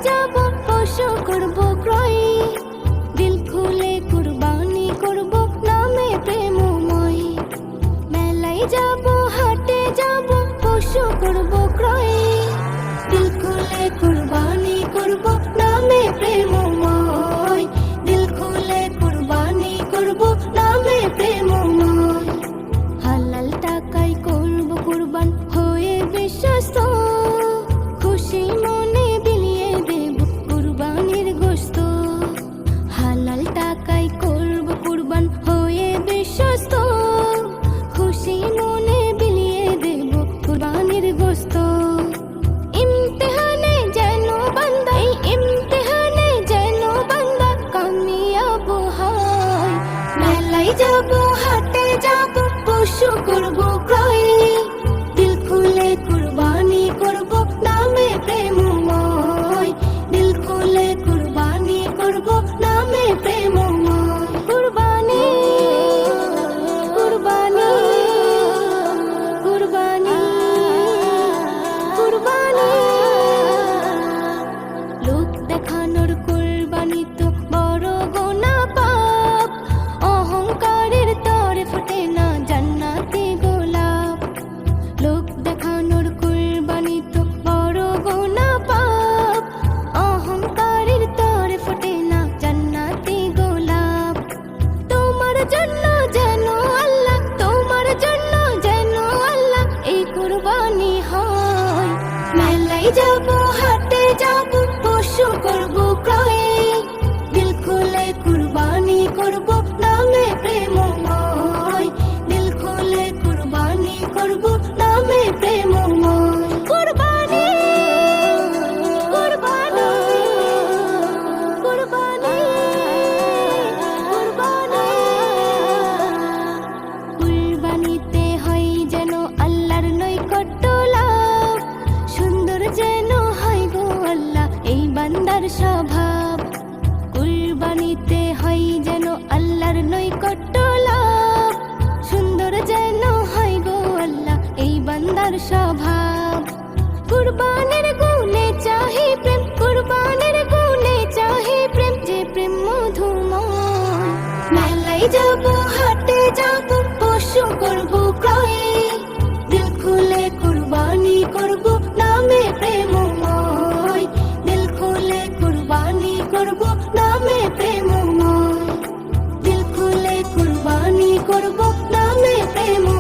যাব পশু করব ক্রয়, দিল খুলে কুরবানি করব নামে প্রেমময়। মেলায় যাব হাটে যাব পশু করব ক্রয়, দিল খুলে কুরবানি করব নামে প্রেমময়। দিল খুলে কুরবানি করব নামে প্রেমময়। হালাল টাকায় করব কুরবান হয়ে বিশ্বস্ত, খুশি মনে বিলিয়ে দেব কুরবানির গোশত। হালাল টাকায় করব কুরবান হয়ে বিশ্বস্ত, খুশি মনে বিলিয়ে দেব কুরবানির গোশত। ইমতিহানে যেন বান্দা, এই ইমতিহানে যেন বান্দা কামিয়াব হয়। মেলায় যাব হাটে যাব পশু করব ক্রয়, দিল খুলে কুরবানি করব নামে প্রেমময়। দিল খুলে কুরবানি করব নামে প্রেমময়। কুরবানি কুরবানি কুরবানি কুরবানি। লোক দেখানোর কুরবানি তো বড় গুনাহ পাপ, অহংকারের তরে ফোটে না জান্নাতি গোলাপ। লোক দেখানোর কুরবানি তো বড় গুনাহ পাপ, অহংকারের তরে ফোটে না জান্নাতি গোলাপ। তোমার জন্য যেন আল্লাহ, তোমার জন্য যেন আল্লাহ এই কুরবানি হয়। মেলায় যাব হাটে যাব পশু করব ক্রয়, দিল খুলে কুরবানি করব নামে প্রেমময়। দিল খুলে কুরবানি করব নামে প্রেমময়। কুরবানি কুরবানি কুরবানি কুরবানি। কুরবানিতে হয় যেন আল্লাহর নৈকট্য লাভ, সুন্দর যেন হয় গো আল্লাহ এই বান্দার স্বভাব। কুরবানিতে হয় যেন আল্লাহর নৈকট্য লাভ, সুন্দর যেন হয় গো আল্লাহ এই বান্দার স্বভাব। কুরবানের গুণে চাহি প্রেম, কুরবানের গুণে চাহি প্রেম, যে প্রেম মধুময়। মেলায় যাব হাটে যাব পশু করব ক্রয়, দিল খুলে কুরবানি করব নামে প্রেমময়। দিল খুলে কুরবানি করব না